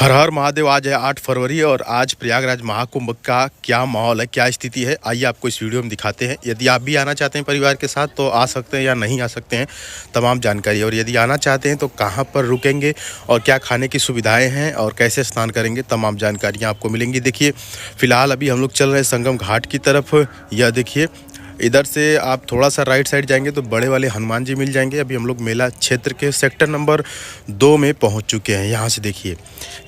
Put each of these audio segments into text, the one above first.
हर हर महादेव। आज है 8 फरवरी और आज प्रयागराज महाकुंभ का क्या माहौल है, क्या स्थिति है, आइए आपको इस वीडियो में दिखाते हैं। यदि आप भी आना चाहते हैं परिवार के साथ तो आ सकते हैं या नहीं आ सकते हैं, तमाम जानकारी। और यदि आना चाहते हैं तो कहां पर रुकेंगे और क्या खाने की सुविधाएं हैं और कैसे स्नान करेंगे, तमाम जानकारियां आपको मिलेंगी। देखिए फ़िलहाल अभी हम लोग चल रहे हैं संगम घाट की तरफ। यह देखिए इधर से आप थोड़ा सा राइट साइड जाएंगे तो बड़े वाले हनुमान जी मिल जाएंगे। अभी हम लोग मेला क्षेत्र के सेक्टर नंबर 2 में पहुंच चुके हैं। यहाँ से देखिए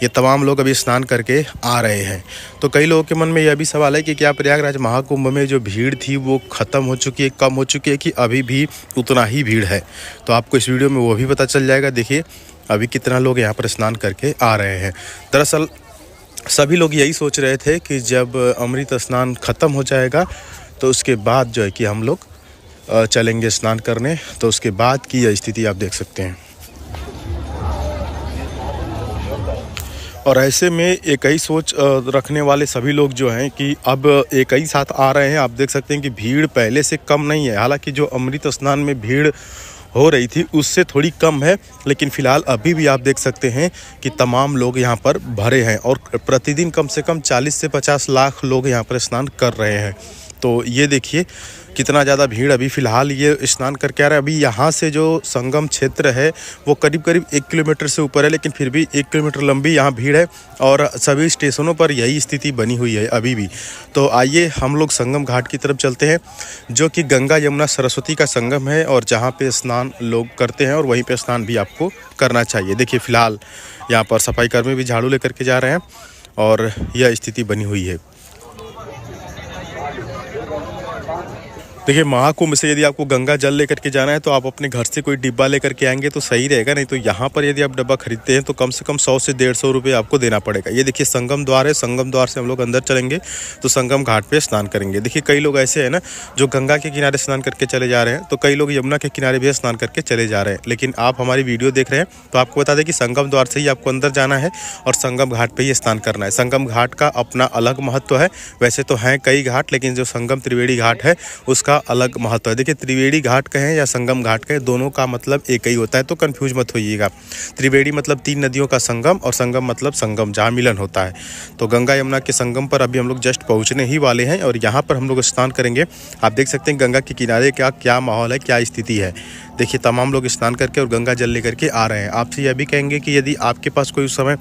ये तमाम लोग अभी स्नान करके आ रहे हैं। तो कई लोगों के मन में यह भी सवाल है कि क्या प्रयागराज महाकुंभ में जो भीड़ थी वो ख़त्म हो चुकी है, कम हो चुकी है, कि अभी भी उतना ही भीड़ है। तो आपको इस वीडियो में वो भी पता चल जाएगा। देखिए अभी कितना लोग यहाँ पर स्नान करके आ रहे हैं। दरअसल सभी लोग यही सोच रहे थे कि जब अमृत स्नान ख़त्म हो जाएगा तो उसके बाद जो है कि हम लोग चलेंगे स्नान करने। तो उसके बाद की यह स्थिति आप देख सकते हैं। और ऐसे में एक ही सोच रखने वाले सभी लोग जो हैं कि अब एक ही साथ आ रहे हैं। आप देख सकते हैं कि भीड़ पहले से कम नहीं है। हालांकि जो अमृत स्नान में भीड़ हो रही थी उससे थोड़ी कम है, लेकिन फ़िलहाल अभी भी आप देख सकते हैं कि तमाम लोग यहाँ पर भरे हैं। और प्रतिदिन कम से कम 40 से 50 लाख लोग यहाँ पर स्नान कर रहे हैं। तो ये देखिए कितना ज़्यादा भीड़ अभी फ़िलहाल ये स्नान करके आ रहा है। अभी यहाँ से जो संगम क्षेत्र है वो करीब 1 किलोमीटर से ऊपर है, लेकिन फिर भी 1 किलोमीटर लंबी यहाँ भीड़ है और सभी स्टेशनों पर यही स्थिति बनी हुई है अभी भी। तो आइए हम लोग संगम घाट की तरफ चलते हैं, जो कि गंगा यमुना सरस्वती का संगम है और जहाँ पे स्नान लोग करते हैं और वहीं पे स्नान भी आपको करना चाहिए। देखिए फ़िलहाल यहाँ पर सफाई कर्मी भी झाड़ू लेकर के जा रहे हैं और यह स्थिति बनी हुई है। देखिए महाकुंभ से यदि आपको गंगा जल लेकर के जाना है तो आप अपने घर से कोई डिब्बा लेकर के आएंगे तो सही रहेगा। नहीं तो यहाँ पर यदि आप डब्बा खरीदते हैं तो कम से कम 100 से 150 रुपये आपको देना पड़ेगा। ये देखिए संगम द्वार है, संगम द्वार से हम लोग अंदर चलेंगे तो संगम घाट पे स्नान करेंगे। देखिए कई लोग ऐसे हैं ना जो गंगा के किनारे स्नान करके चले जा रहे हैं, तो कई लोग यमुना के किनारे भी स्नान करके चले जा रहे हैं। लेकिन आप हमारी वीडियो देख रहे हैं तो आपको बता दें कि संगम द्वार से ही आपको अंदर जाना है और संगम घाट पर ही स्नान करना है। संगम घाट का अपना अलग महत्व है। वैसे तो हैं कई घाट, लेकिन जो संगम त्रिवेणी घाट है उसका अलग महत्व है। देखिए त्रिवेणी घाट कहें या संगम घाट कहें, दोनों का मतलब एक ही होता है, तो कंफ्यूज मत होइएगा। त्रिवेणी मतलब 3 नदियों का संगम और संगम मतलब संगम जहाँ मिलन होता है। तो गंगा यमुना के संगम पर अभी हम लोग जस्ट पहुँचने ही वाले हैं और यहाँ पर हम लोग स्नान करेंगे। आप देख सकते हैं गंगा के किनारे का क्या माहौल है, क्या स्थिति है। देखिए तमाम लोग स्नान करके और गंगा जल लेकर के आ रहे हैं। आपसे यह भी कहेंगे कि यदि आपके पास कोई उस समय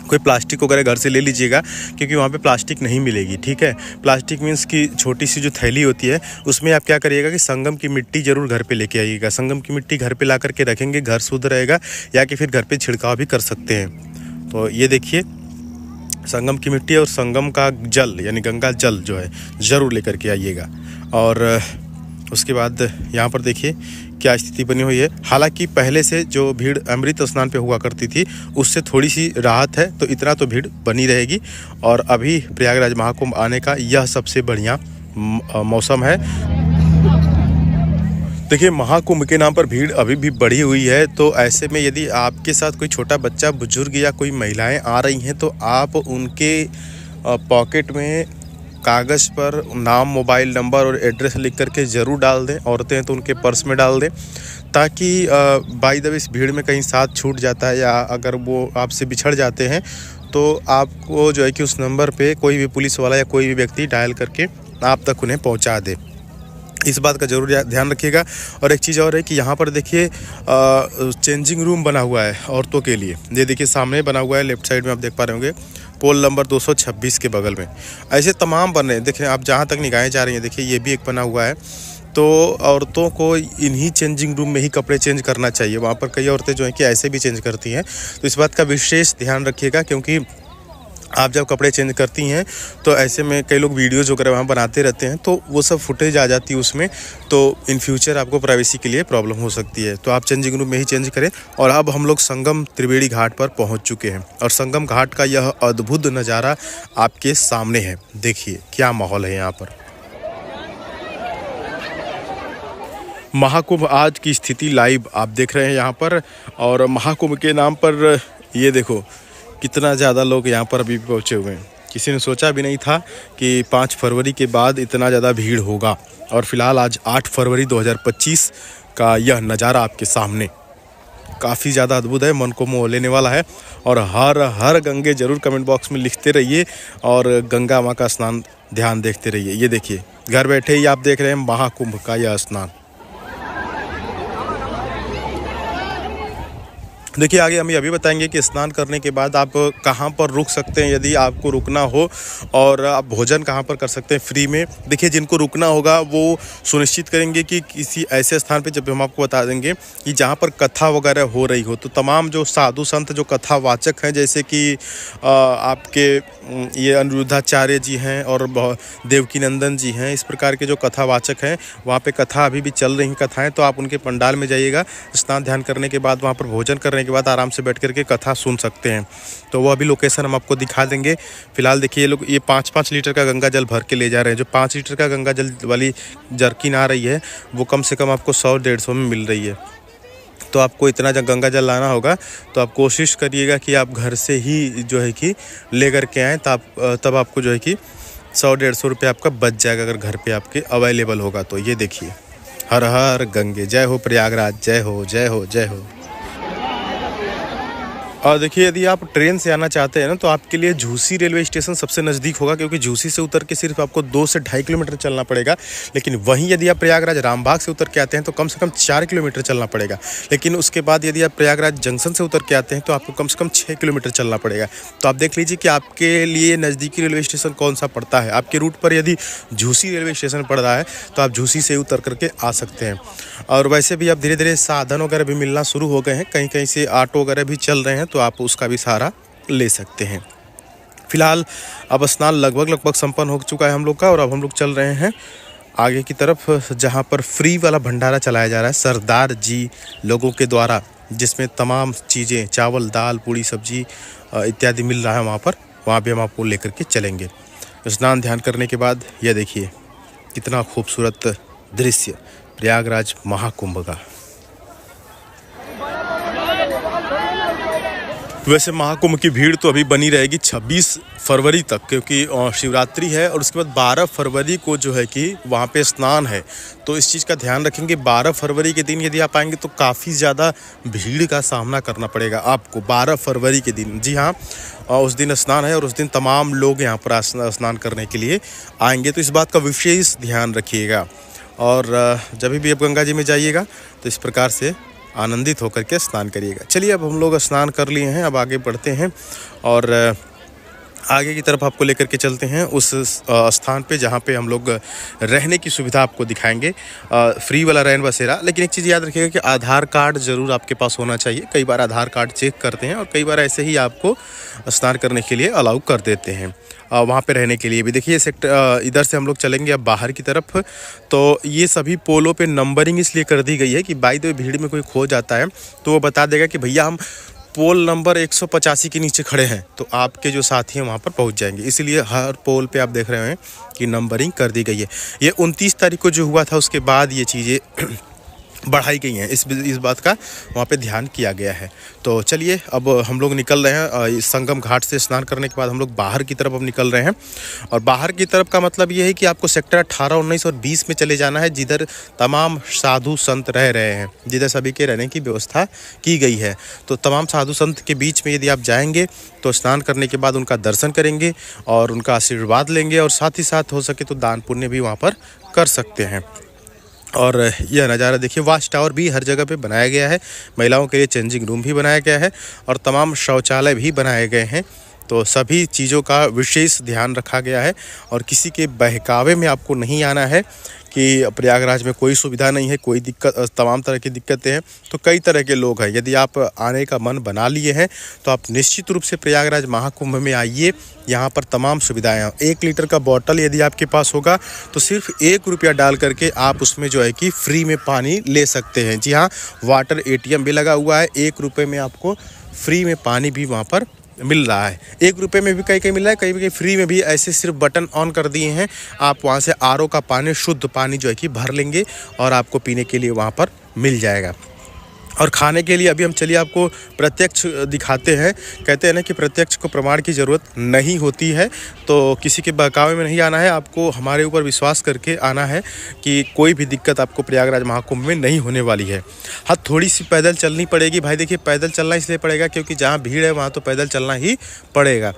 कोई प्लास्टिक वगैरह घर से ले लीजिएगा, क्योंकि वहाँ पे प्लास्टिक नहीं मिलेगी। ठीक है, प्लास्टिक मीन्स की छोटी सी जो थैली होती है उसमें आप क्या करिएगा कि संगम की मिट्टी ज़रूर घर पे लेके आइएगा। संगम की मिट्टी घर पे ला करके रखेंगे, घर शुद्ध रहेगा, या कि फिर घर पे छिड़काव भी कर सकते हैं। तो ये देखिए संगम की मिट्टी और संगम का जल यानी गंगा जल जो है ज़रूर लेकर के आइएगा। और उसके बाद यहाँ पर देखिए क्या स्थिति बनी हुई है। हालांकि पहले से जो भीड़ अमृत स्नान पे हुआ करती थी उससे थोड़ी सी राहत है, तो इतना तो भीड़ बनी रहेगी। और अभी प्रयागराज महाकुंभ आने का यह सबसे बढ़िया मौसम है। देखिए महाकुंभ के नाम पर भीड़ अभी भी बढ़ी हुई है। तो ऐसे में यदि आपके साथ कोई छोटा बच्चा, बुजुर्ग या कोई महिलाएं आ रही हैं तो आप उनके पॉकेट में कागज़ पर नाम, मोबाइल नंबर और एड्रेस लिख करके ज़रूर डाल दें। औरतें हैं तो उनके पर्स में डाल दें, ताकि बाय द वे इस भीड़ में कहीं साथ छूट जाता है या अगर वो आपसे बिछड़ जाते हैं तो आपको जो है कि उस नंबर पे कोई भी पुलिस वाला या कोई भी व्यक्ति डायल करके आप तक उन्हें पहुंचा दे। इस बात का ज़रूर ध्यान रखिएगा। और एक चीज़ और है कि यहाँ पर देखिए चेंजिंग रूम बना हुआ है औरतों के लिए। ये देखिए सामने बना हुआ है, लेफ्ट साइड में आप देख पा रहे होंगे, पोल नंबर 226 के बगल में। ऐसे तमाम बन रहे हैं। देखिए आप जहाँ तक निगाहें जा रही हैं, देखिए ये भी एक बना हुआ है। तो औरतों को इन्हीं चेंजिंग रूम में ही कपड़े चेंज करना चाहिए। वहाँ पर कई औरतें जो हैं कि ऐसे भी चेंज करती हैं, तो इस बात का विशेष ध्यान रखिएगा। क्योंकि आप जब कपड़े चेंज करती हैं तो ऐसे में कई लोग वीडियोज़ वगैरह वहाँ बनाते रहते हैं, तो वो सब फुटेज आ जाती है उसमें, तो इन फ्यूचर आपको प्राइवेसी के लिए प्रॉब्लम हो सकती है। तो आप चेंजिंग रूम में ही चेंज करें। और अब हम लोग संगम त्रिवेणी घाट पर पहुँच चुके हैं और संगम घाट का यह अद्भुत नज़ारा आपके सामने है। देखिए क्या माहौल है यहाँ पर। महाकुंभ आज की स्थिति लाइव आप देख रहे हैं यहाँ पर। और महाकुंभ के नाम पर ये देखो कितना ज़्यादा लोग यहाँ पर अभी पहुँचे हुए हैं। किसी ने सोचा भी नहीं था कि 5 फरवरी के बाद इतना ज़्यादा भीड़ होगा। और फिलहाल आज 8 फरवरी 2025 का यह नज़ारा आपके सामने। काफ़ी ज़्यादा अद्भुत है, मन को मोह लेने वाला है। और हर हर गंगे ज़रूर कमेंट बॉक्स में लिखते रहिए और गंगा माँ का स्नान ध्यान देखते रहिए। ये देखिए घर बैठे ही आप देख रहे हैं महाकुंभ का यह स्नान। देखिए आगे हम ये अभी बताएंगे कि स्नान करने के बाद आप कहाँ पर रुक सकते हैं यदि आपको रुकना हो, और आप भोजन कहाँ पर कर सकते हैं फ्री में। देखिए जिनको रुकना होगा वो सुनिश्चित करेंगे कि किसी ऐसे स्थान पे, जब हम आपको बता देंगे कि जहाँ पर कथा वगैरह हो रही हो, तो तमाम जो साधु संत जो कथावाचक हैं, जैसे कि आपके ये अनिरुद्धाचार्य जी हैं और देवकीनंदन जी हैं, इस प्रकार के जो कथावाचक हैं, वहाँ पे कथा अभी भी चल रही कथाएं, तो आप उनके पंडाल में जाइएगा। स्नान ध्यान करने के बाद वहाँ पर भोजन करने के बाद आराम से बैठ करके कथा सुन सकते हैं। तो वो अभी लोकेशन हम आपको दिखा देंगे। फिलहाल देखिए ये लोग ये 5-5 लीटर का गंगा जल भर के ले जा रहे हैं। जो 5 लीटर का गंगा जल वाली जर्किन आ रही है वो कम से कम आपको 100-150 में मिल रही है। तो आपको इतना जब गंगा जल लाना होगा तो आप कोशिश करिएगा कि आप घर से ही जो है कि ले करके आएँ, तब आपको जो है कि 100-150 रुपये आपका बच जाएगा अगर घर पे आपके अवेलेबल होगा तो। ये देखिए हर हर गंगे, जय हो प्रयागराज, जय हो जय हो जय हो। और देखिए यदि आप ट्रेन से आना चाहते हैं ना, तो आपके लिए झूसी रेलवे स्टेशन सबसे नज़दीक होगा, क्योंकि झूसी से उतर के सिर्फ आपको 2 से 2.5 किलोमीटर चलना पड़ेगा। लेकिन वहीं यदि आप प्रयागराज रामबाग से उतर के आते हैं तो कम से कम 4 किलोमीटर चलना पड़ेगा। लेकिन उसके बाद यदि आप प्रयागराज जंक्शन से उतर के आते हैं तो आपको कम से कम 6 किलोमीटर चलना पड़ेगा। तो आप देख लीजिए कि आपके लिए नज़दीकी रेलवे स्टेशन कौन सा पड़ता है। आपके रूट पर यदि झूसी रेलवे स्टेशन पड़ रहा है तो आप झूसी से उतर करके आ सकते हैं। और वैसे भी अब धीरे धीरे साधन वगैरह भी मिलना शुरू हो गए हैं, कहीं कहीं से ऑटो वगैरह भी चल रहे हैं, तो आप उसका भी सहारा ले सकते हैं। फिलहाल अब स्नान लगभग संपन्न हो चुका है हम लोग का, और अब हम लोग चल रहे हैं आगे की तरफ, जहां पर फ्री वाला भंडारा चलाया जा रहा है सरदार जी लोगों के द्वारा, जिसमें तमाम चीज़ें चावल दाल पूड़ी सब्जी इत्यादि मिल रहा है वहाँ भी हम आपको लेकर के चलेंगे। स्नान ध्यान करने के बाद यह देखिए कितना खूबसूरत दृश्य प्रयागराज महाकुंभ का। वैसे महाकुंभ की भीड़ तो अभी बनी रहेगी 26 फरवरी तक, क्योंकि शिवरात्रि है और उसके बाद 12 फरवरी को जो है कि वहाँ पे स्नान है। तो इस चीज़ का ध्यान रखेंगे। 12 फरवरी के दिन यदि आप आएंगे तो काफ़ी ज़्यादा भीड़ का सामना करना पड़ेगा आपको 12 फरवरी के दिन। जी हाँ, उस दिन स्नान है और उस दिन तमाम लोग यहाँ पर स्नान करने के लिए आएंगे, तो इस बात का विशेष ध्यान रखिएगा। और जब भी आप गंगा जी में जाइएगा तो इस प्रकार से आनंदित होकर के स्नान करिएगा। चलिए अब हम लोग स्नान कर लिए हैं, अब आगे बढ़ते हैं और आगे की तरफ आपको लेकर के चलते हैं उस स्थान पे जहाँ पे हम लोग रहने की सुविधा आपको दिखाएंगे, फ्री वाला रैन बसेरा। लेकिन एक चीज़ याद रखिएगा कि आधार कार्ड ज़रूर आपके पास होना चाहिए। कई बार आधार कार्ड चेक करते हैं और कई बार ऐसे ही आपको स्नान करने के लिए अलाउ कर देते हैं वहाँ पे रहने के लिए भी। देखिए सेक्टर इधर से हम लोग चलेंगे अब बाहर की तरफ। तो ये सभी पोलों पे नंबरिंग इसलिए कर दी गई है कि बाई द वे भीड़ में कोई खो जाता है तो वो बता देगा कि भैया हम पोल नंबर 185 के नीचे खड़े हैं, तो आपके जो साथी हैं वहाँ पर पहुँच जाएंगे। इसीलिए हर पोल पे आप देख रहे हैं कि नंबरिंग कर दी गई है। ये 29 तारीख को जो हुआ था उसके बाद ये चीज़ें बढ़ाई गई हैं, इस बात का वहाँ पे ध्यान किया गया है। तो चलिए अब हम लोग निकल रहे हैं। संगम घाट से स्नान करने के बाद हम लोग बाहर की तरफ अब निकल रहे हैं। और बाहर की तरफ का मतलब ये है कि आपको सेक्टर 18, 19 और 20 में चले जाना है, जिधर तमाम साधु संत रह रहे हैं, जिधर सभी के रहने की व्यवस्था की गई है। तो तमाम साधु संत के बीच में यदि आप जाएंगे तो स्नान करने के बाद उनका दर्शन करेंगे और उनका आशीर्वाद लेंगे, और साथ ही साथ हो सके तो दान पुण्य भी वहाँ पर कर सकते हैं। और यह नज़ारा देखिए, वॉच टावर भी हर जगह पे बनाया गया है, महिलाओं के लिए चेंजिंग रूम भी बनाया गया है और तमाम शौचालय भी बनाए गए हैं। तो सभी चीज़ों का विशेष ध्यान रखा गया है और किसी के बहकावे में आपको नहीं आना है कि प्रयागराज में कोई सुविधा नहीं है, कोई दिक्कत, तमाम तरह की दिक्कतें हैं। तो कई तरह के लोग हैं, यदि आप आने का मन बना लिए हैं तो आप निश्चित रूप से प्रयागराज महाकुंभ में आइए। यहाँ पर तमाम सुविधाएं हैं। 1 लीटर का बॉटल यदि आपके पास होगा तो सिर्फ 1 रुपया डाल करके आप उसमें जो है कि फ्री में पानी ले सकते हैं। जी हाँ, वाटर ATM भी लगा हुआ है। 1 रुपये में आपको फ्री में पानी भी वहाँ पर मिल रहा है। 1 रुपये में भी कहीं मिल रहा है, कहीं फ्री में भी। ऐसे सिर्फ बटन ऑन कर दिए हैं, आप वहाँ से RO का पानी, शुद्ध पानी जो है कि भर लेंगे और आपको पीने के लिए वहाँ पर मिल जाएगा। और खाने के लिए अभी हम चलिए आपको प्रत्यक्ष दिखाते हैं। कहते हैं ना कि प्रत्यक्ष को प्रमाण की ज़रूरत नहीं होती है, तो किसी के बहकावे में नहीं आना है, आपको हमारे ऊपर विश्वास करके आना है कि कोई भी दिक्कत आपको प्रयागराज महाकुंभ में नहीं होने वाली है। हाँ, थोड़ी सी पैदल चलनी पड़ेगी भाई। देखिए, पैदल चलना इसलिए पड़ेगा क्योंकि जहाँ भीड़ है वहाँ तो पैदल चलना ही पड़ेगा।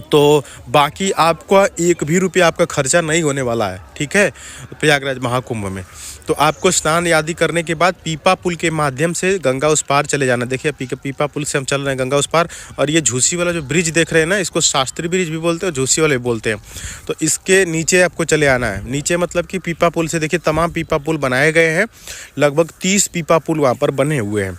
तो बाकी आपका एक भी रुपया आपका खर्चा नहीं होने वाला है, ठीक है, प्रयागराज महाकुंभ में। तो आपको स्नान आदि करने के बाद पीपा पुल के माध्यम से गंगा उस पार चले जाना। देखिए, पीपा पुल से हम चल रहे हैं गंगा उस पार, और ये झूसी वाला जो ब्रिज देख रहे हैं ना, इसको शास्त्री ब्रिज भी बोलते हैं और झूसी वाले बोलते हैं। तो इसके नीचे आपको चले आना है। नीचे मतलब कि पीपा पुल से देखिए तमाम पीपा पुल बनाए गए हैं, लगभग 30 पीपा पुल वहाँ पर बने हुए हैं।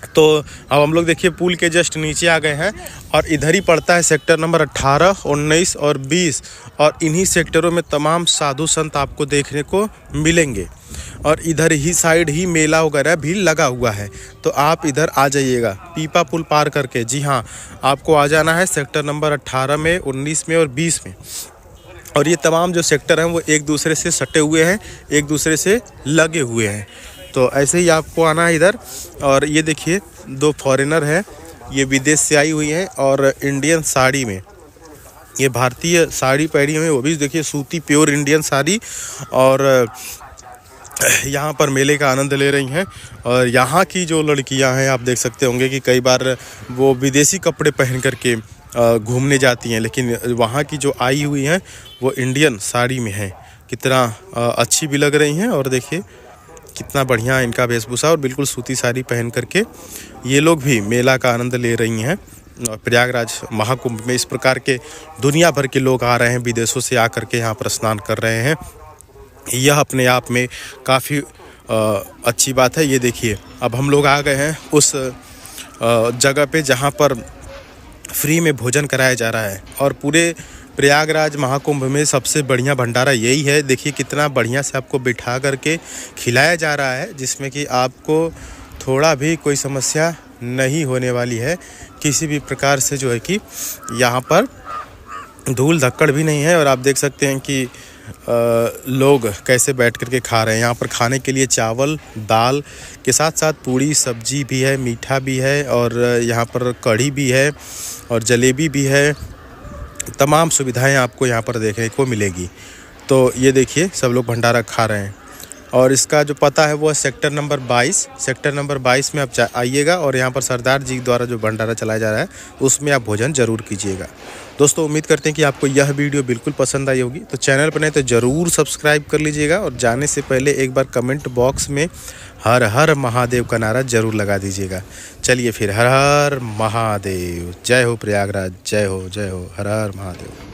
तो अब हम लोग देखिए पुल के जस्ट नीचे आ गए हैं, और इधर ही पड़ता है सेक्टर नंबर 18, 19 और 20, और इन्हीं सेक्टरों में तमाम साधु संत आपको देखने को मिलेंगे, और इधर ही साइड ही मेला वगैरह भी लगा हुआ है। तो आप इधर आ जाइएगा पीपा पुल पार करके। जी हाँ, आपको आ जाना है सेक्टर नंबर 18 में, 19 में और 20 में। और ये तमाम जो सेक्टर हैं वो एक दूसरे से सटे हुए हैं, एक दूसरे से लगे हुए हैं। तो ऐसे ही आपको आना है इधर। और ये देखिए 2 फॉरेनर हैं, ये विदेश से आई हुई हैं और इंडियन साड़ी में, ये भारतीय साड़ी पहनी हुई है, वो भी देखिए सूती प्योर इंडियन साड़ी, और यहाँ पर मेले का आनंद ले रही हैं। और यहाँ की जो लड़कियाँ हैं, आप देख सकते होंगे कि कई बार वो विदेशी कपड़े पहन करके घूमने जाती हैं, लेकिन वहाँ की जो आई हुई हैं वो इंडियन साड़ी में हैं। कितना अच्छी भी लग रही हैं, और देखिए कितना बढ़िया इनका वेशभूषा, और बिल्कुल सूती साड़ी पहन करके ये लोग भी मेला का आनंद ले रही हैं। प्रयागराज महाकुंभ में इस प्रकार के दुनिया भर के लोग आ रहे हैं, विदेशों से आकर के यहाँ पर स्नान कर रहे हैं। यह अपने आप में काफ़ी अच्छी बात है। ये देखिए, अब हम लोग आ गए हैं उस जगह पे जहाँ पर फ्री में भोजन कराया जा रहा है, और पूरे प्रयागराज महाकुंभ में सबसे बढ़िया भंडारा यही है। देखिए कितना बढ़िया से आपको बिठा करके खिलाया जा रहा है, जिसमें कि आपको थोड़ा भी कोई समस्या नहीं होने वाली है किसी भी प्रकार से। जो है कि यहाँ पर धूल धक्कड़ भी नहीं है, और आप देख सकते हैं कि लोग कैसे बैठ करके खा रहे हैं। यहाँ पर खाने के लिए चावल दाल के साथ साथ पूड़ी सब्जी भी है, मीठा भी है, और यहाँ पर कढ़ी भी है और जलेबी भी है। तमाम सुविधाएं आपको यहाँ पर देखने को मिलेगी। तो ये देखिए सब लोग भंडारा खा रहे हैं, और इसका जो पता है वो है सेक्टर नंबर 22। सेक्टर नंबर 22 में आप आइएगा, और यहाँ पर सरदार जी द्वारा जो भंडारा चलाया जा रहा है उसमें आप भोजन ज़रूर कीजिएगा। दोस्तों, उम्मीद करते हैं कि आपको यह वीडियो बिल्कुल पसंद आई होगी। तो चैनल पर नहीं तो ज़रूर सब्सक्राइब कर लीजिएगा, और जाने से पहले एक बार कमेंट बॉक्स में हर हर महादेव का नारा ज़रूर लगा दीजिएगा। चलिए फिर, हर हर महादेव। जय हो प्रयागराज, जय हो हर हर महादेव।